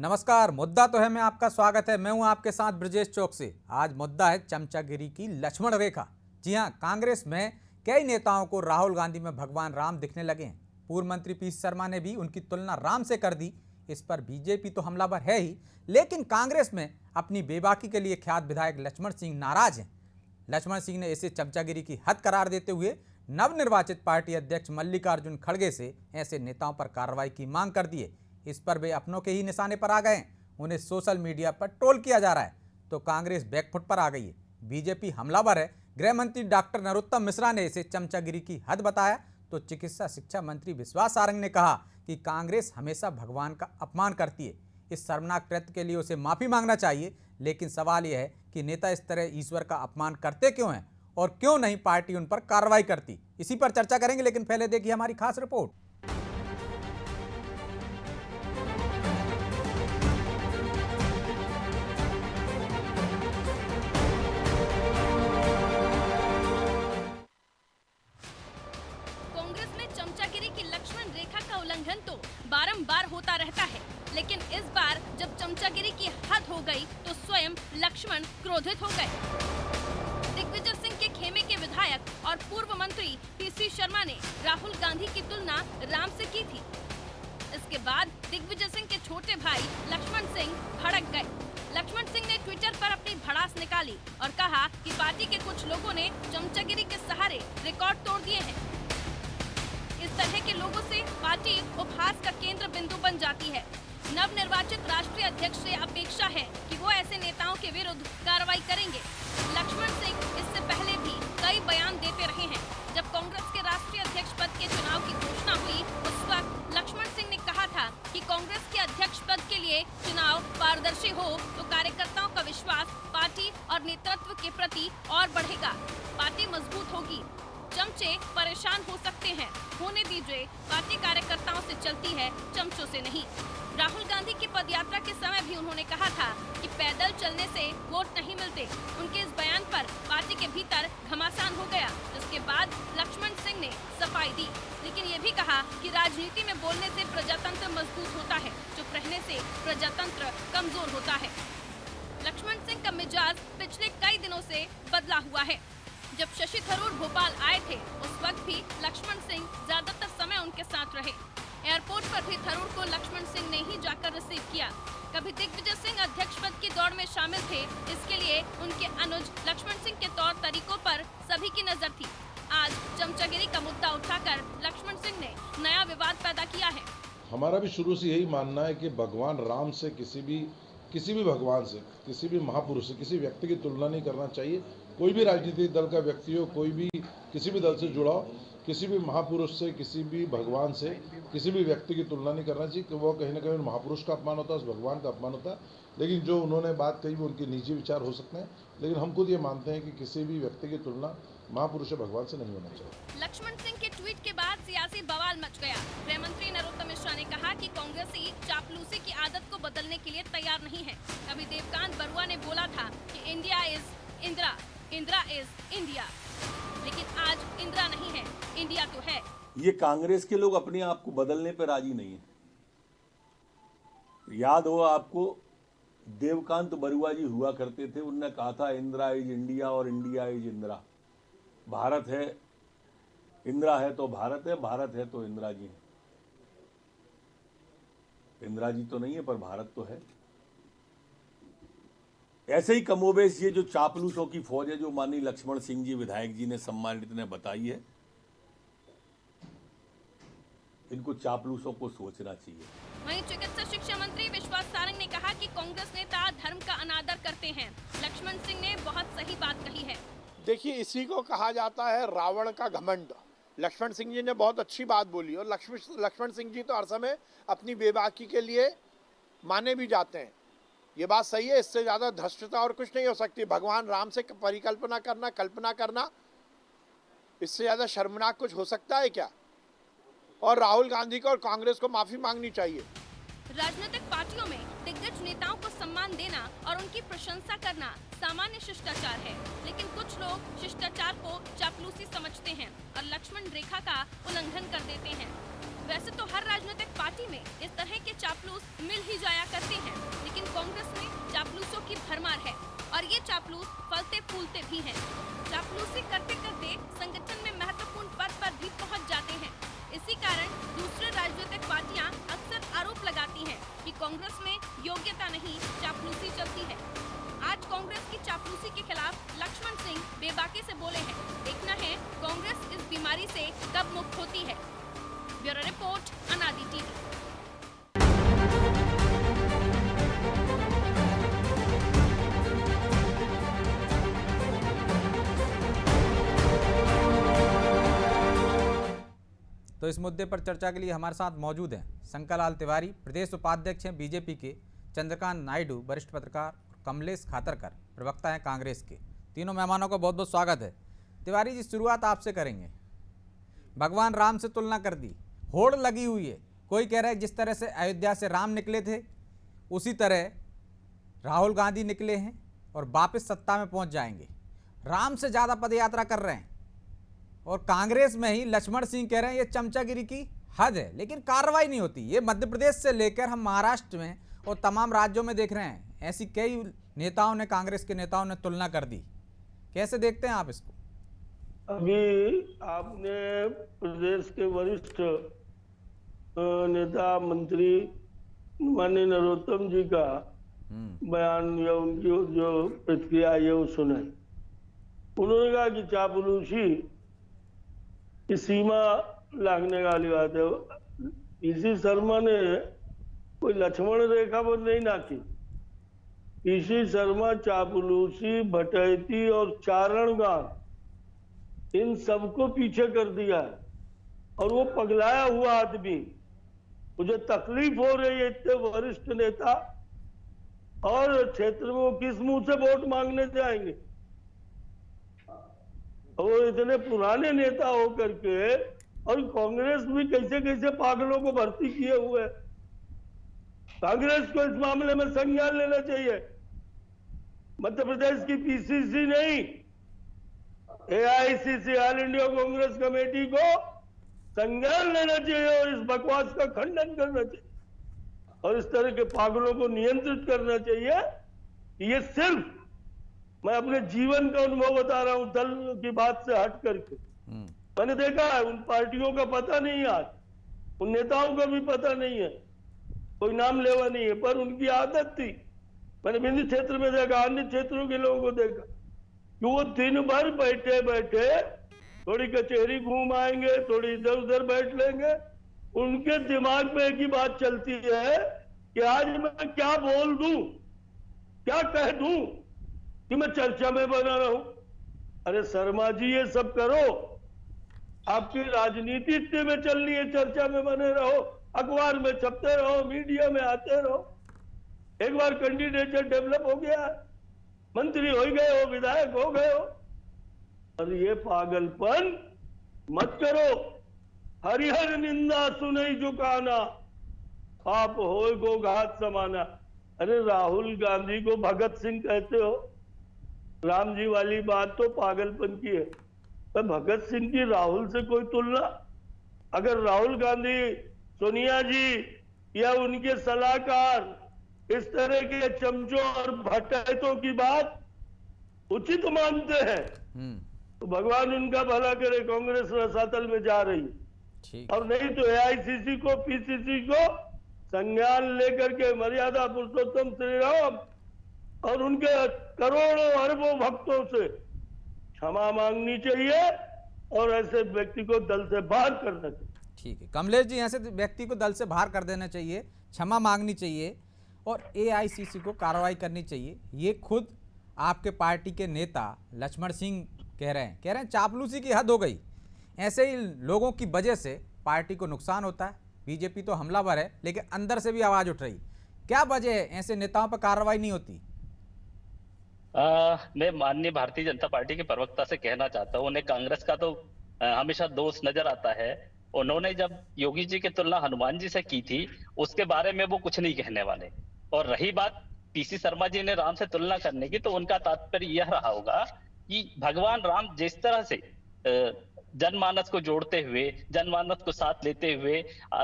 नमस्कार। मुद्दा तो है में आपका स्वागत है। मैं हूं आपके साथ ब्रजेश चौक से। आज मुद्दा है चमचागिरी की लक्ष्मण रेखा। जी हां, कांग्रेस में कई नेताओं को राहुल गांधी में भगवान राम दिखने लगे हैं। पूर्व मंत्री पी शर्मा ने भी उनकी तुलना राम से कर दी। इस पर बीजेपी तो हमलावर है ही, लेकिन कांग्रेस में अपनी बेबाकी के लिए ख्यात विधायक लक्ष्मण सिंह नाराज हैं। लक्ष्मण सिंह ने इसे चमचागिरी की हद करार देते हुए नवनिर्वाचित पार्टी अध्यक्ष मल्लिकार्जुन खड़गे से ऐसे नेताओं पर कार्रवाई की मांग कर दी है। इस पर वे अपनों के ही निशाने पर आ गए हैं। उन्हें सोशल मीडिया पर ट्रोल किया जा रहा है तो कांग्रेस बैकफुट पर आ गई है। बीजेपी हमलावर है। गृह मंत्री डॉक्टर नरोत्तम मिश्रा ने इसे चमचागिरी की हद बताया तो चिकित्सा शिक्षा मंत्री विश्वास सारंग ने कहा कि कांग्रेस हमेशा भगवान का अपमान करती है। इस शर्मनाक कृत्य के लिए उसे माफी मांगना चाहिए, लेकिन सवाल यह है कि नेता इस तरह ईश्वर का अपमान करते क्यों हैं और क्यों नहीं पार्टी उन पर कार्रवाई करती। इसी पर चर्चा करेंगे, लेकिन पहले देखिए हमारी खास रिपोर्ट। कांग्रेस में चमचागिरी की लक्ष्मण रेखा का उल्लंघन तो बारंबार होता रहता है, लेकिन इस बार जब चमचागिरी की हद हो गई तो स्वयं लक्ष्मण क्रोधित हो गए। दिग्विजय सिंह के खेमे के विधायक और पूर्व मंत्री पीसी शर्मा ने राहुल गांधी की तुलना राम से की थी। इसके बाद दिग्विजय सिंह के छोटे भाई लक्ष्मण सिंह भड़क गए। लक्ष्मण सिंह ने ट्विटर पर अपनी भड़ास निकाली और कहा कि पार्टी के कुछ लोगों ने चमचागिरी के सहारे रिकॉर्ड तोड़ दिए हैं। इस तरह के लोगों से पार्टी उपहास का केंद्र बिंदु बन जाती है। नवनिर्वाचित राष्ट्रीय अध्यक्ष से अपेक्षा है कि वो ऐसे नेताओं के विरुद्ध कार्रवाई करेंगे। लक्ष्मण सिंह इससे पहले भी कई बयान देते रहे हैं। जब कांग्रेस के राष्ट्रीय अध्यक्ष पद के चुनाव की घोषणा हुई, उस वक्त लक्ष्मण सिंह ने कहा था कि कांग्रेस के अध्यक्ष पद के लिए चुनाव पारदर्शी हो तो कार्यकर्ताओं का विश्वास पार्टी और नेतृत्व के प्रति और बढ़ेगा, पार्टी मजबूत होगी। चमचे परेशान हो सकते हैं, होने दीजिए, पार्टी कार्यकर्ताओं से चलती है, चमचों से नहीं। राहुल गांधी की पदयात्रा के समय भी उन्होंने कहा था कि पैदल चलने से वोट नहीं मिलते। उनके इस बयान पर पार्टी के भीतर घमासान हो गया, जिसके बाद लक्ष्मण सिंह ने सफाई दी, लेकिन ये भी कहा कि राजनीति में बोलने से प्रजातंत्र मजबूत होता है, चुप रहने से प्रजातंत्र कमजोर होता है। लक्ष्मण सिंह का मिजाज पिछले कई दिनों से बदला हुआ है। जब शशि थरूर भोपाल आए थे, उस वक्त भी लक्ष्मण सिंह ज्यादातर समय उनके साथ रहे। एयरपोर्ट पर भी थरूर को लक्ष्मण सिंह ने ही जाकर रिसीव किया। कभी दिग्विजय सिंह अध्यक्ष पद की दौड़ में शामिल थे, इसके लिए उनके अनुज लक्ष्मण सिंह के तौर तरीकों पर सभी की नजर थी। आज चमचागिरी का मुद्दा उठाकर लक्ष्मण सिंह ने नया विवाद पैदा किया है। हमारा भी शुरू से यही मानना है कि भगवान राम से किसी भी भगवान से, किसी भी महापुरुष से, किसी व्यक्ति की तुलना नहीं करना चाहिए। कोई भी राजनीतिक दल का व्यक्ति हो, कोई भी किसी भी दल से जुड़ा हो, किसी भी महापुरुष से, किसी भी भगवान से, किसी भी व्यक्ति की तुलना नहीं करना चाहिए कि वो कहीं ना कहीं महापुरुष का अपमान होता है, उस भगवान का अपमान होता है। लेकिन जो उन्होंने बात कही वो उनके निजी विचार हो सकते हैं, लेकिन हम खुद ये मानते हैं कि किसी भी व्यक्ति की तुलना महापुरुष या भगवान से नहीं होना चाहिए। लक्ष्मण सिंह के ट्वीट के बाद सियासी बवाल मच गया। गृह मंत्री नरोत्तम मिश्रा ने कहा कि कांग्रेसी चापलूसी की आदत को बदलने के लिए तैयार नहीं है। कभी देवकांत बरुआ ने बोला था कि India is Indira, Indira is India, लेकिन आज इंदिरा नहीं है, इंडिया तो है। ये कांग्रेस के लोग अपने आप को बदलने पर राजी नहीं है। याद हो आपको, देवकांत बरुआ जी हुआ करते थे, उन्होंने कहा था इंदिरा इज इंडिया और इंडिया इज इंदिरा। भारत है, इंदिरा है तो भारत है, भारत है तो इंदिरा जी है। इंदिरा जी तो नहीं है पर भारत तो है। ऐसे ही कमोबेश ये जो चापलूसों की फौज है, जो माननीय लक्ष्मण सिंह जी विधायक जी ने सम्मानित ने बताई है, इनको चापलूसों को सोचना चाहिए। वहीं चिकित्सा शिक्षा मंत्री विश्वास सारंग ने कहा कि कांग्रेस नेता धर्म का अनादर करते हैं। लक्ष्मण सिंह ने बहुत सही बात कही है। देखिए, इसी को कहा जाता है रावण का घमंड। लक्ष्मण सिंह जी ने बहुत अच्छी बात बोली और लक्ष्मण सिंह जी तो हर समय अपनी बेबाकी के लिए माने भी जाते हैं। ये बात सही है, इससे ज़्यादा धृष्टता और कुछ नहीं हो सकती। भगवान राम से परिकल्पना करना, कल्पना करना, इससे ज़्यादा शर्मनाक कुछ हो सकता है क्या? और राहुल गांधी को और कांग्रेस को माफ़ी मांगनी चाहिए। राजनीतिक पार्टियों में दिग्गज नेताओं को सम्मान देना और उनकी प्रशंसा करना सामान्य शिष्टाचार है, लेकिन कुछ लोग शिष्टाचार को चापलूसी समझते हैं और लक्ष्मण रेखा का उल्लंघन कर देते हैं। वैसे तो हर राजनीतिक पार्टी में इस तरह के चापलूस मिल ही जाया करते हैं, लेकिन कांग्रेस में चापलूसों की भरमार है और ये चापलूस फलते फूलते भी हैं। चापलूसी करते करते संगठन में महत्वपूर्ण पद पर भी पहुंच जाते हैं। इसी कारण दूसरे राजनीतिक पार्टियां अक्सर आरोप लगाती हैं कि कांग्रेस में योग्यता नहीं, चापलूसी चलती है। आज कांग्रेस की चापलूसी के खिलाफ लक्ष्मण सिंह बेबाकी से बोले हैं। देखना है कांग्रेस इस बीमारी से कब मुक्त होती है। ब्यूरो रिपोर्ट, अनादि टीवी। तो इस मुद्दे पर चर्चा के लिए हमारे साथ मौजूद हैं शंकरलाल तिवारी, प्रदेश उपाध्यक्ष हैं बीजेपी के, चंद्रकांत नायडू, वरिष्ठ पत्रकार, कमलेश खातरकर, प्रवक्ता हैं कांग्रेस के। तीनों मेहमानों का बहुत बहुत स्वागत है। तिवारी जी, शुरुआत आपसे करेंगे। भगवान राम से तुलना कर दी, होड़ लगी हुई है। कोई कह रहा है जिस तरह से अयोध्या से राम निकले थे उसी तरह राहुल गांधी निकले हैं और वापस सत्ता में पहुंच जाएंगे। राम से ज़्यादा पदयात्रा कर रहे हैं और कांग्रेस में ही लक्ष्मण सिंह कह रहे हैं ये चमचागिरी की हद है, लेकिन कार्रवाई नहीं होती। ये मध्य प्रदेश से लेकर हम महाराष्ट्र में और तमाम राज्यों में देख रहे हैं, ऐसी कई नेताओं ने, कांग्रेस के नेताओं ने तुलना कर दी। कैसे देखते हैं आप इसको? अभी आपने प्रदेश के वरिष्ठ नेता मंत्री माननीय नरोत्तम जी का बयान या उनकी जो प्रतिक्रिया है वो सुने। उन्होंने कहा कि चापलूसी की सीमा लागने वाली बात है। पीसी शर्मा ने कोई लक्ष्मण रेखा पर नहीं नाकी। पीसी शर्मा चापलूसी, भटैती और चारणगान इन सबको पीछे कर दिया है। और वो पगलाया हुआ आदमी, मुझे तकलीफ हो रही है, इतने वरिष्ठ नेता और क्षेत्र में वो किस मुंह से वोट मांगने जाएंगे? और इतने पुराने नेता होकर के, और कांग्रेस भी कैसे कैसे पागलों को भर्ती किए हुए। कांग्रेस को इस मामले में संज्ञान लेना चाहिए। मध्य प्रदेश की पीसीसी नहीं, AICC, all India Congress committee को संज्ञान लेना चाहिए और इस बकवास का खंडन करना चाहिए और इस तरह के पागलों को नियंत्रित करना चाहिए। ये सिर्फ मैं अपने जीवन का अनुभव बता रहा हूं, दल की बात से हट करके। मैंने देखा है, उन पार्टियों का पता नहीं है आज, उन नेताओं का भी पता नहीं है, कोई नाम लेवा नहीं है, पर उनकी आदत थी। मैंने बिंदु क्षेत्र में देखा, अन्य क्षेत्रों के लोगों को देखा कि वो दिन भर बैठे बैठे थोड़ी कचहरी घूम आएंगे, थोड़ी इधर उधर बैठ लेंगे। उनके दिमाग में एक ही बात चलती है कि आज मैं क्या बोल दूं, क्या कह दूं कि मैं चर्चा में बना रहूं। अरे शर्मा जी, ये सब करो, आपकी राजनीति इतने में चलनी है, चर्चा में बने रहो, अखबार में छपते रहो, मीडिया में आते रहो। एक बार कैंडिडेचर डेवलप हो गया, मंत्री हो गए हो, विधायक हो गए हो, और ये पागलपन मत करो। हरिहर निंदा सुनई झुकाना, आप होए गो घात समाना। अरे राहुल गांधी को भगत सिंह कहते हो, राम जी वाली बात तो पागलपन की है। पर भगत सिंह की राहुल से कोई तुलना? अगर राहुल गांधी, सोनिया जी या उनके सलाहकार इस तरह के चमचों और भटैतों की बात उचित मानते हैं तो भगवान उनका भला करे, कांग्रेस रसातल में जा रही है। और नहीं तो एआईसीसी को, पीसीसी को संज्ञान लेकर के मर्यादा पुरुषोत्तम श्री राम और उनके करोड़ों अरबों भक्तों से क्षमा मांगनी चाहिए और ऐसे व्यक्ति को दल से बाहर करना चाहिए। ठीक है कमलेश जी, ऐसे व्यक्ति को दल से बाहर कर देना चाहिए, क्षमा मांगनी चाहिए और एआईसीसी को कार्रवाई करनी चाहिए। ये खुद आपके पार्टी के नेता लक्ष्मण सिंह कह रहे हैं चापलूसी की हद हो गई। ऐसे ही लोगों की वजह से पार्टी को नुकसान होता है। बीजेपी तो हमलावर है, लेकिन अंदर से भी आवाज उठ रही। क्या वजह है ऐसे नेताओं पर कार्रवाई नहीं होती? मैं माननीय भारतीय जनता पार्टी के प्रवक्ता से कहना चाहता हूँ, उन्हें कांग्रेस का तो हमेशा दोष नजर आता है। उन्होंने जब योगी जी की तुलना हनुमान जी से की थी, उसके बारे में वो कुछ नहीं कहने वाले। और रही बात पीसी शर्मा जी ने राम से तुलना करने की, तो उनका तात्पर्य यह रहा होगा कि भगवान राम जिस तरह से जनमानस को जोड़ते हुए, जनमानस को साथ लेते हुए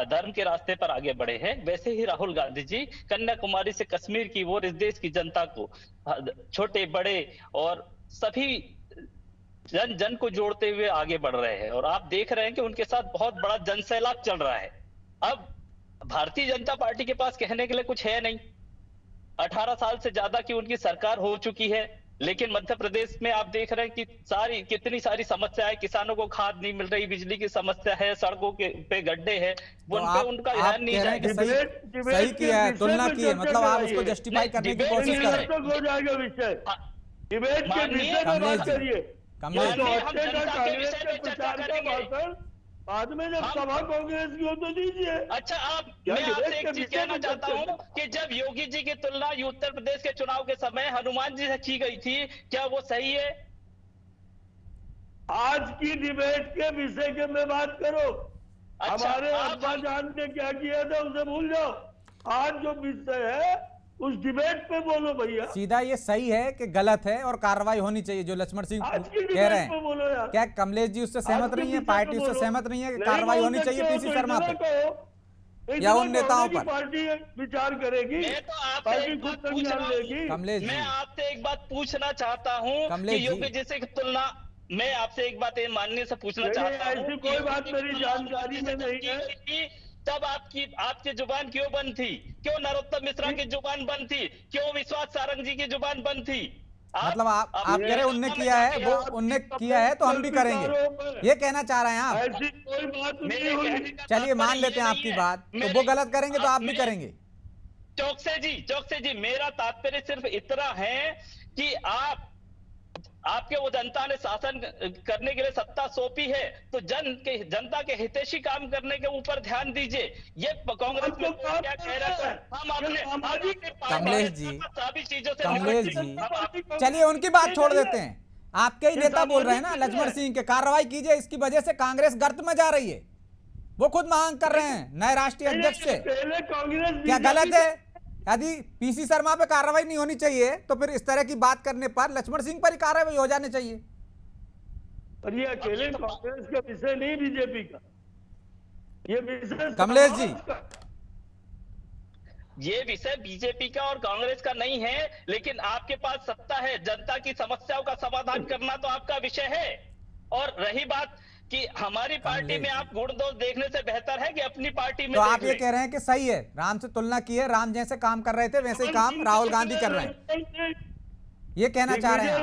धर्म के रास्ते पर आगे बढ़े हैं, वैसे ही राहुल गांधी जी कन्याकुमारी से कश्मीर की ओर इस देश की जनता को, छोटे बड़े और सभी जन जन को जोड़ते हुए आगे बढ़ रहे हैं। और आप देख रहे हैं कि उनके साथ बहुत बड़ा जनसैलाब चल रहा है। अब भारतीय जनता पार्टी के पास कहने के लिए कुछ है नहीं। 18 साल से ज्यादा की उनकी सरकार हो चुकी है, लेकिन मध्य प्रदेश में आप देख रहे हैं कि कितनी सारी समस्याएं, किसानों को खाद नहीं मिल रही, बिजली की समस्या है, सड़कों के पे गड्ढे हैं, तो उन पे उनका ध्यान नहीं जाएगा। सही किया है, तुलना की है, मतलब आप उसको जस्टिफाई करने की कोशिश कर रहे हैं। हो जाएगा विषय, डिबेट के विषय में बात करिए। कमलेश जी, कांग्रेस के प्रचार का भाषण बाद में जब सभा कांग्रेस की हो तो दीजिए। अच्छा, मैं आपसे एक चीज कहना चाहता हूँ कि जब योगी जी की तुलना उत्तर प्रदेश के चुनाव के समय हनुमान जी से की गई थी, क्या वो सही है? आज की डिबेट के विषय के में बात करो। अच्छा, हमारे अब्बा जान ने क्या किया था उसे भूल जाओ। आज जो विषय है उस डिबेट पे बोलो भैया। सीधा ये सही है कि गलत है और कार्रवाई होनी चाहिए, जो लक्ष्मण सिंह आज की कह रहे डिबेट पे हैं। बोलो यार। क्या कमलेश जी उससे सहमत नहीं है, पार्टी उससे सहमत नहीं है कि कार्रवाई होनी चाहिए पीसी शर्मा पे या उन नेताओं पर? पार्टी विचार करेगी, मैं तो आपसे पार्टी एक खुद बात पूछ संज्ञान रहा लेगी। हूँ, कमलेश जी, मैं आपसे एक बात पूछना चाहता हूँ कमलेश कि जी। योगी जी से तुलना, मैं आपसे एक बात माननीय से पूछना नहीं, चाहता हूँ ऐसी कि कोई योगी बात जी की मेरी तुलना जानकारी में नहीं की है। गई थी, तब आपकी जुबान क्यों बंद थी? क्यों नरोत्तम मिश्रा की जुबान बंद थी? क्यों विश्वास सारंग जी की जुबान बंद थी? मतलब आप कह रहे हैं उनने किया है, वो उनने किया है तो हम भी करेंगे, ये कहना चाह रहे हैं आप? ऐसी कोई बात नहीं हुई। चलिए मान लेते हैं आपकी बात, तो वो गलत करेंगे तो आप भी करेंगे। चौकसे जी, मेरा तात्पर्य सिर्फ इतना है कि आपके वो जनता ने शासन करने के लिए सत्ता सौंपी है, तो जनता के हितैषी काम करने के ऊपर ध्यान दीजिए। ये कांग्रेस में क्या कह रहा है, हम अपने कमलेश जी, सभी चीजों से कमलेश जी, चलिए उनकी बात छोड़ देते हैं। आपके ही नेता बोल रहे हैं ना लक्ष्मण सिंह के, कार्रवाई कीजिए, इसकी वजह से कांग्रेस गर्त में जा रही है। वो खुद मांग कर रहे हैं नए राष्ट्रीय अध्यक्ष से। पहले कांग्रेस क्या गलत है? यदि पीसी शर्मा पे कार्रवाई नहीं होनी चाहिए तो फिर इस तरह की बात करने पर लक्ष्मण सिंह पर ही कार्रवाई हो जानी चाहिए। और ये अकेले कांग्रेस का विषय नहीं बीजेपी का, ये विषय कमलेश जी, ये विषय बीजेपी का और कांग्रेस का नहीं है, लेकिन आपके पास सत्ता है, जनता की समस्याओं का समाधान करना तो आपका विषय है। और रही बात कि हमारी पार्टी में आप गुण दोष देखने से बेहतर है कि अपनी पार्टी में तो आप देख ये लें। कह रहे हैं कि सही है, राम से तुलना की है, राम जैसे काम कर रहे थे वैसे ही काम राहुल गांधी कर रहे हैं, ये कहना चाह रहे हैं आप?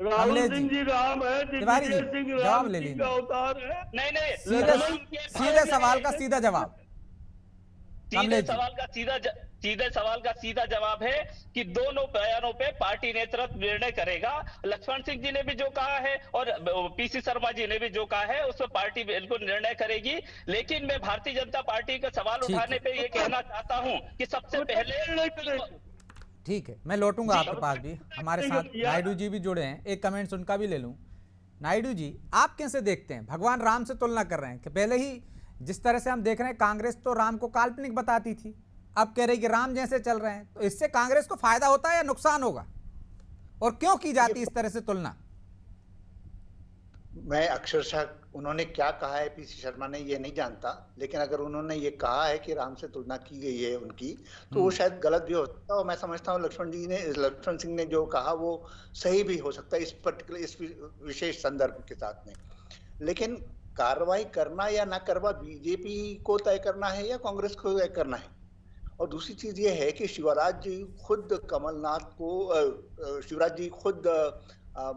राहुल सिंह जी राम है, तिवारी जी, दिग्विजय सिंह जवाब राम ले जी लीजिए। का अवतार है। नहीं सीधे सवाल का सीधा जवाब। सीधे सवाल का सीधा जवाब है कि दोनों बयानों पे पार्टी नेतृत्व निर्णय करेगा। लक्ष्मण सिंह जी ने भी जो कहा है और पीसी शर्मा जी ने भी जो कहा है उस पर पार्टी बिल्कुल निर्णय करेगी। लेकिन मैं भारतीय जनता पार्टी का सवाल उठाने पे ये कहना चाहता हूं कि सबसे पहले, ठीक है, मैं लौटूंगा आपके पास भी। हमारे साथ नायडू जी भी जुड़े हैं, एक कमेंट्स उनका भी ले लूं। नायडू जी, आप कैसे देखते हैं? भगवान राम से तुलना कर रहे हैं कि पहले ही जिस तरह से हम देख रहे हैं कांग्रेस तो राम को काल्पनिक बताती थी, अब कह रही कि राम जैसे चल रहे हैं, तो इससे कांग्रेस को फायदा होता है या नुकसान होगा, और क्यों की जाती इस तरह से तुलना? मैं अक्षरशः उन्होंने क्या कहा है पीसी शर्मा ने ये नहीं जानता, लेकिन अगर उन्होंने ये कहा है कि राम से तुलना की गई है उनकी, तो वो शायद गलत भी हो सकता है। और मैं समझता हूँ लक्ष्मण सिंह ने जो कहा वो सही भी हो सकता है इस विशेष संदर्भ के साथ में। लेकिन कार्रवाई करना या ना करना बीजेपी को तय करना है या कांग्रेस को तय करना है। और दूसरी चीज ये है कि शिवराज जी खुद कमलनाथ को, शिवराज जी खुद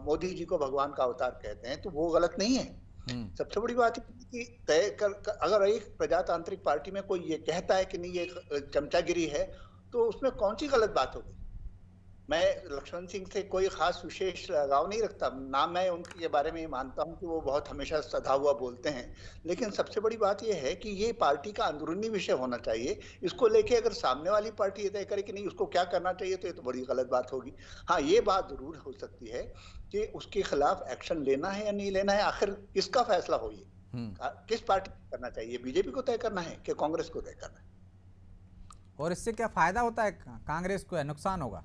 मोदी जी को भगवान का अवतार कहते हैं, तो वो गलत नहीं है। सबसे बड़ी बात है कि तय कर, अगर एक प्रजातांत्रिक पार्टी में कोई ये कहता है कि नहीं ये चमचागिरी है, तो उसमें कौन सी गलत बात होगी। मैं लक्ष्मण सिंह से कोई खास विशेष लगाव नहीं रखता ना, मैं उनके बारे में मानता हूं कि वो बहुत हमेशा सधा हुआ बोलते हैं, लेकिन सबसे बड़ी बात यह है कि ये पार्टी का अंदरूनी विषय होना चाहिए। इसको लेके अगर सामने वाली पार्टी ये तय करे कि नहीं उसको क्या करना चाहिए, तो ये तो बड़ी गलत बात होगी। हाँ, ये बात जरूर हो सकती है कि उसके खिलाफ एक्शन लेना है या नहीं लेना है, आखिर किसका फैसला हो, ये किस पार्टी को करना चाहिए, बीजेपी को तय करना है कि कांग्रेस को तय करना है। और इससे क्या फायदा होता है कांग्रेस को, है नुकसान होगा?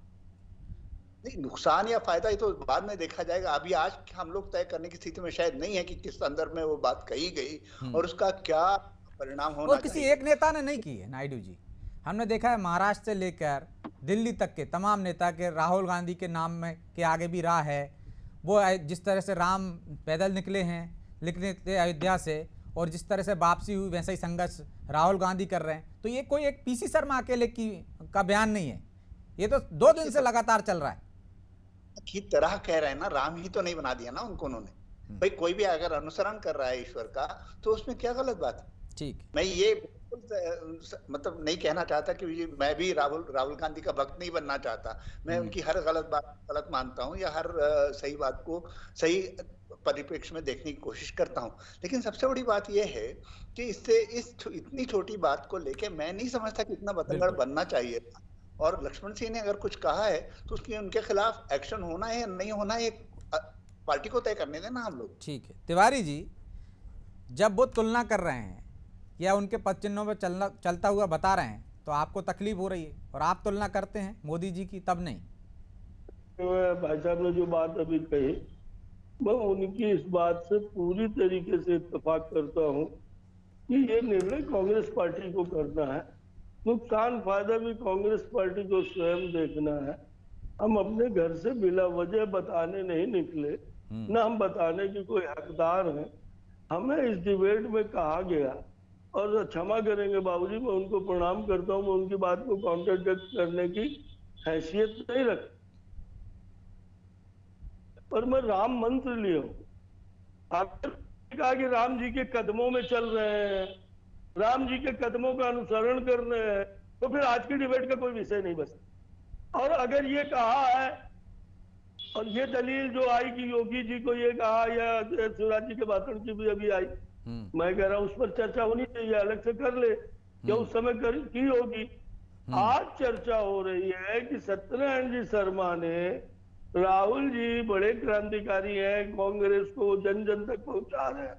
नहीं, नुकसान या फायदा ये तो बाद में देखा जाएगा। अभी आज हम लोग तय करने की स्थिति में शायद नहीं है कि किस संदर्भ में वो बात कही गई और उसका क्या परिणाम वो होना किसी चाहिए। एक नेता ने नहीं की है नायडू जी। हमने देखा है महाराष्ट्र से लेकर दिल्ली तक के तमाम नेता के राहुल गांधी के नाम में के आगे भी रहा है। वो जिस तरह से राम पैदल निकले हैं लिखने थे अयोध्या से, और जिस तरह से वापसी हुई वैसा ही संघर्ष राहुल गांधी कर रहे हैं। तो ये कोई एक पीसी शर्मा अकेले का बयान नहीं है, ये तो 2 दिन से लगातार चल रहा है। की तरह कह रहे हैं ना, राम ही तो नहीं बना दिया ना उनको उन्होंने। भाई कोई भी अगर अनुसरण कर रहा है ईश्वर का तो उसमें क्या गलत बात है। ठीक, मैं ये मतलब नहीं कहना चाहता कि मैं भी राहुल गांधी का भक्त नहीं बनना चाहता। मैं उनकी हर गलत बात गलत मानता हूँ या हर सही बात को सही परिप्रेक्ष्य में देखने की कोशिश करता हूँ। लेकिन सबसे बड़ी बात यह है कि इतनी छोटी बात को लेके मैं नहीं समझता कि इतना बतंगड़ बनना चाहिए। और लक्ष्मण सिंह ने अगर कुछ कहा है तो उसकी उनके खिलाफ एक्शन होना है या नहीं होना है, पार्टी को तय करने देना हम लोग। ठीक है तिवारी जी, जब वो तुलना कर रहे हैं या उनके पद चिन्हों में चलता हुआ बता रहे हैं तो आपको तकलीफ हो रही है, और आप तुलना करते हैं मोदी जी की तब नहीं। भाई साहब ने जो बात अभी कही, मैं उनकी इस बात से पूरी तरीके से इत्तेफाक करता हूँ कि ये निर्णय कांग्रेस पार्टी को करना है। नुकसान फायदा भी कांग्रेस पार्टी को स्वयं देखना है। हम अपने घर से बिला वजह बताने नहीं निकले, न हम बताने की कोई हकदार हैं। हमें इस डिबेट में कहा गया, और क्षमा करेंगे बाबूजी, मैं उनको प्रणाम करता हूँ, मैं उनकी बात को कॉन्ट्रडिक्ट करने की हैसियत नहीं रखता, पर मैं राम मंत्र लिए हूँ। आपने कहा कि राम जी के कदमों में चल रहे हैं, राम जी के कदमों का अनुसरण कर रहे हैं, तो फिर आज की डिबेट का कोई विषय नहीं बचता। और अगर ये कहा है, और ये दलील जो आई कि योगी जी को ये कहा, या शिवराज जी के भाषण की भी अभी आई, मैं कह रहा हूं उस पर चर्चा होनी चाहिए, अलग से कर ले या उस समय की होगी। आज चर्चा हो रही है कि सत्यनारायण जी शर्मा ने, राहुल जी बड़े क्रांतिकारी हैं, कांग्रेस को जन जन तक पहुंचा रहे हैं,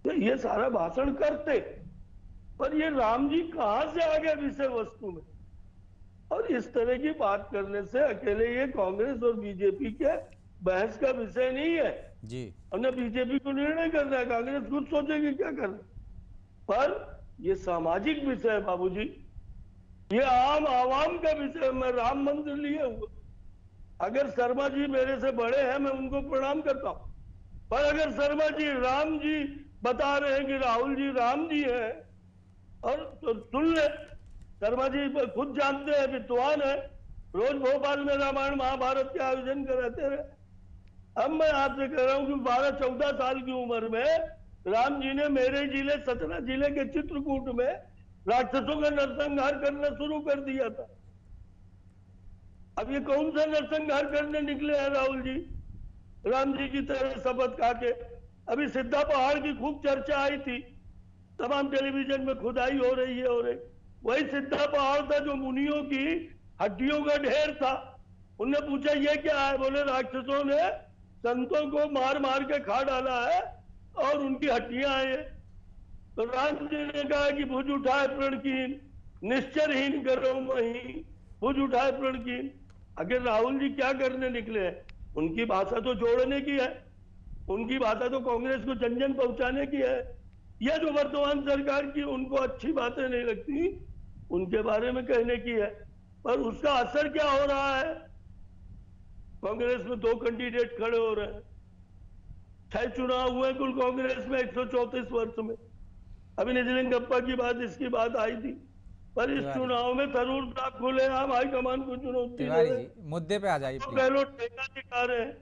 तो ये सारा भाषण करते, पर ये राम जी कहां से आ गए विषय वस्तु में। और इस तरह की बात करने से अकेले ये कांग्रेस और बीजेपी के बहस का विषय नहीं है जी। हमने बीजेपी को निर्णय करना है, कांग्रेस खुद सोचेगी क्या करना। पर ये सामाजिक विषय है बाबूजी, ये आम आवाम का विषय। मैं राम मंदिर लिए हुआ, अगर शर्मा जी मेरे से बड़े हैं मैं उनको प्रणाम करता हूं, पर अगर शर्मा जी राम जी बता रहे हैं कि राहुल जी राम जी हैं, और तो सुन ले, शर्मा जी खुद जानते हैं, विद्वान है, रोज भोपाल में रामायण महाभारत के आयोजन कराते रहे। अब मैं आपसे कह रहा हूं कि 12-14 साल की उम्र में राम जी ने मेरे जिले सतना जिले के चित्रकूट में राक्षसों का नरसंहार करना शुरू कर दिया था। अब ये कौन सा नरसंहार करने निकले हैं राहुल जी, राम जी की तरह शपथ खा के। अभी सिद्धा पहाड़ की खूब चर्चा आई थी, तमाम टेलीविजन में खुदाई हो रही है, वही सिद्धा पहाड़ था जो मुनियों की हड्डियों का ढेर था। उनने पूछा ये क्या है, बोले राक्षसों ने संतों को मार मार के खा डाला है और उनकी हड्डियां हैं। तो राम जी ने कहा कि भुज उठाए प्रणकीन, निश्चरहीन करो मही, भुज उठाए प्रणकीन। अगर राहुल जी क्या करने निकले हैं, उनकी भाषा तो जोड़ने की है, उनकी भाषा तो कांग्रेस को जन जन पहुंचाने की है। यह जो वर्तमान सरकार की उनको अच्छी बातें नहीं लगती, उनके बारे में कहने की है। पर उसका असर क्या हो रहा है, कांग्रेस में 2 कैंडिडेट खड़े हो रहे हैं, 6 चुनाव हुए कुल कांग्रेस में 134 वर्ष में। अभी निजलिंगप्पा की बात, इसकी बात आई थी, पर इस चुनाव में तरूण साहब खुलेआम हाईकमान को चुनौती दे रहे हैं। मुद्दे पे आ जाइए तो गहलोत ठेका दिखा रहे हैं,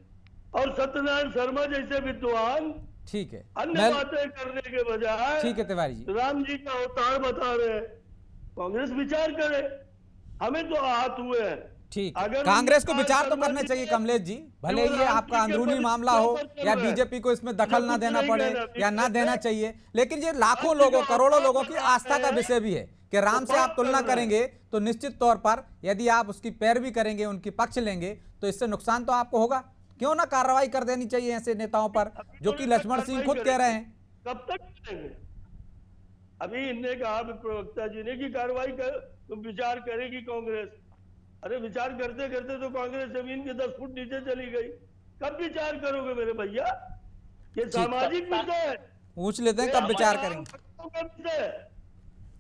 और सत्यनारायण शर्मा जैसे विद्वान ठीक है अन्य बातें करने के बजाय ठीक है तिवारी जी, राम जी का अवतार बता रहे हैं। कांग्रेस विचार करे, हमें तो आहत हुए हैं। ठीक, अगर कांग्रेस को विचार तो करने चाहिए कमलेश जी, भले ये आपका अंदरूनी मामला हो या बीजेपी को इसमें दखल ना देना पड़े या ना देना चाहिए, लेकिन ये लाखों लोगों करोड़ों लोगों की आस्था का विषय भी है कि राम से आप तुलना करेंगे तो निश्चित तौर पर यदि आप उसकी पैरवी करेंगे, उनकी पक्ष लेंगे, तो इससे नुकसान तो आपको होगा। क्यों ना कार्रवाई कर देनी चाहिए ऐसे नेताओं पर, जो कि लक्ष्मण सिंह खुद कह रहे हैं। कब तक करेंगे? अभी इनने कहा प्रवक्ता जी ने कि कार्रवाई कर विचार करेगी कांग्रेस। अरे विचार करते करते तो कांग्रेस जमीन के 10 फुट नीचे चली गई। कब विचार करोगे मेरे भैया? ये सामाजिक विषय है। पूछ लेते हैं कब विचार करेंगे। करेंगे।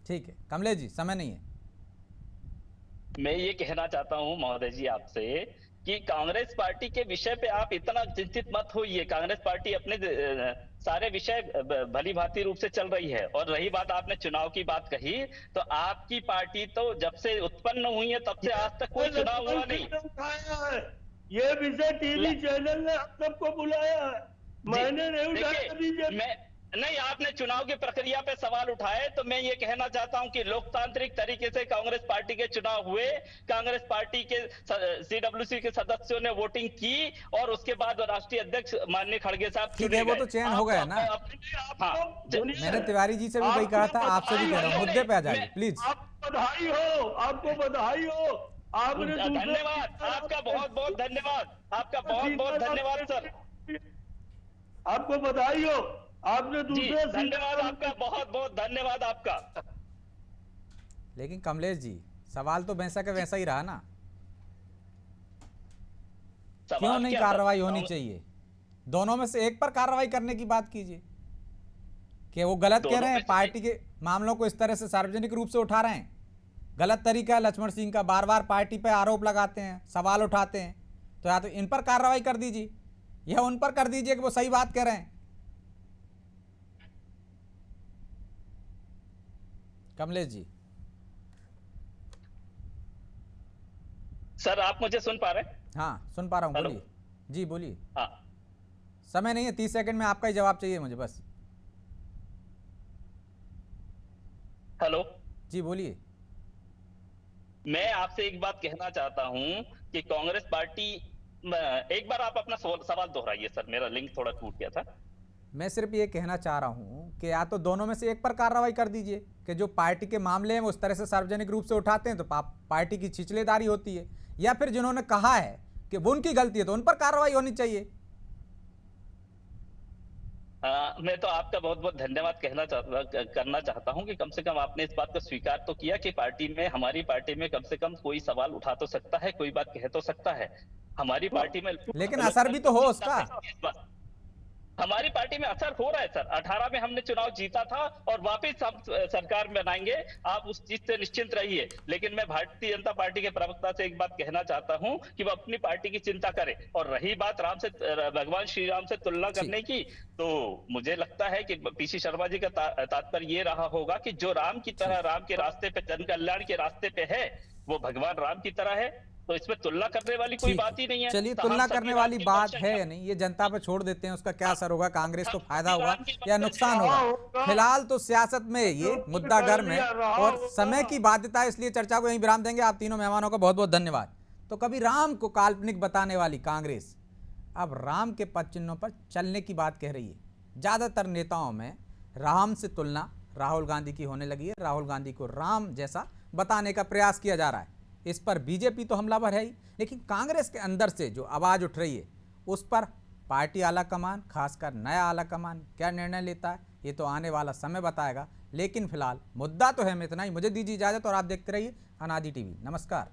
ठीक है कमलेश जी, समय नहीं है। मैं ये कहना चाहता हूं महोदय जी आपसे कि कांग्रेस पार्टी के विषय पे आप इतना चिंतित मत होइए। कांग्रेस पार्टी अपने सारे विषय भली भांति रूप से चल रही है। और रही बात आपने चुनाव की बात कही, तो आपकी पार्टी तो जब से उत्पन्न हुई है तब से आज तक कोई चुनाव हुआ नहीं। उठाया है ये विषय, टीवी चैनल ने आप सबको बुलाया है, मैंने नहीं उठाया। बीजेपी नहीं, आपने चुनाव की प्रक्रिया पे सवाल उठाए, तो मैं ये कहना चाहता हूं कि लोकतांत्रिक तरीके से कांग्रेस पार्टी के चुनाव हुए, कांग्रेस पार्टी के सीडब्ल्यूसी के सदस्यों ने वोटिंग की और उसके बाद राष्ट्रीय अध्यक्ष माननीय खड़गे साहब ठीक है, वो तो चयन हो गया ना। मैंने तिवारी जी से भी वही कहा था, आपसे भी कह रहा हूँ, मुद्दे पे आ जाइए प्लीज। आपको बधाई हो, आपको बधाई हो। आपने धन्यवाद, आपका बहुत बहुत धन्यवाद, आपका बहुत बहुत धन्यवाद सर, आपको बधाई हो। आपने दूसरे धन्यवाद आपका, बहुत बहुत धन्यवाद आपका। लेकिन कमलेश जी, सवाल तो वैसा का वैसा ही रहा ना। क्यों नहीं कार्रवाई होनी चाहिए? दोनों में से एक पर कार्रवाई करने की बात कीजिए। कि वो गलत कह रहे हैं, पार्टी के मामलों को इस तरह से सार्वजनिक रूप से उठा रहे हैं, गलत तरीका है लक्ष्मण सिंह का। बार बार पार्टी पे आरोप लगाते हैं, सवाल उठाते हैं, तो या तो इन पर कार्रवाई कर दीजिए या उन पर कर दीजिए कि वो सही बात कह रहे हैं। कमलेश जी सर, आप मुझे सुन पा रहे हैं? हाँ सुन पा रहा हूँ, बोलिए जी, बोलिए। हाँ, समय नहीं है, 30 सेकंड में आपका ही जवाब चाहिए मुझे बस। हेलो जी बोलिए। मैं आपसे एक बात कहना चाहता हूं कि कांग्रेस पार्टी, एक बार आप अपना सवाल दोहराइए सर, मेरा लिंक थोड़ा टूट गया था। मैं सिर्फ ये कहना चाह रहा हूं कि या तो दोनों में से एक पर कार्रवाई कर दीजिए कि जो पार्टी के मामले हैं वो उस तरह से सार्वजनिक रूप से उठाते हैं तो पार्टी की छिछलेदारी होती है, या फिर जिन्होंने कहा है कि वो उनकी गलती है तो उन पर कार्रवाई होनी चाहिए। मैं तो आपका बहुत बहुत धन्यवाद करना चाहता हूं कि कम से कम आपने इस बात को स्वीकार तो किया कि पार्टी में, हमारी पार्टी में कम से कम कोई सवाल उठा तो सकता है, कोई बात कह तो सकता है हमारी पार्टी में। लेकिन असर भी तो हो उसका। हमारी पार्टी में असर हो रहा है सर। 18 में हमने चुनाव जीता था और वापस हम सरकार बनाएंगे, आप उस चीज से निश्चिंत रहिए। लेकिन मैं भारतीय जनता पार्टी के प्रवक्ता से एक बात कहना चाहता हूं कि वो अपनी पार्टी की चिंता करे। और रही बात भगवान श्री राम से तुलना करने की, तो मुझे लगता है कि पीसी शर्मा जी का तात्पर्य ये रहा होगा कि जो राम की तरह, राम के रास्ते पे, जन कल्याण के रास्ते पे है, वो भगवान राम की तरह है। तो इसमें तुलना करने वाली कोई बात ही नहीं है। चलिए, तुलना करने वाली बात है या नहीं, ये जनता पे छोड़ देते हैं, उसका क्या असर होगा, कांग्रेस को फायदा होगा या नुकसान होगा। फिलहाल तो सियासत में ये मुद्दा गर्म है और समय की बाध्यता है, इसलिए चर्चा को यहीं विराम देंगे। आप तीनों मेहमानों का बहुत बहुत धन्यवाद। तो कभी राम को काल्पनिक बताने वाली कांग्रेस अब राम के पद चिन्हों पर चलने की बात कह रही है। ज्यादातर नेताओं में राम से तुलना राहुल गांधी की होने लगी है, राहुल गांधी को राम जैसा बताने का प्रयास किया जा रहा है। इस पर बीजेपी तो हमलावर है ही, लेकिन कांग्रेस के अंदर से जो आवाज़ उठ रही है उस पर पार्टी आला कमान, खासकर नया आला कमान क्या निर्णय लेता है ये तो आने वाला समय बताएगा। लेकिन फिलहाल मुद्दा तो है, मैं इतना ही, मुझे दीजिए इजाज़त और आप देखते रहिए अनादि टीवी। नमस्कार।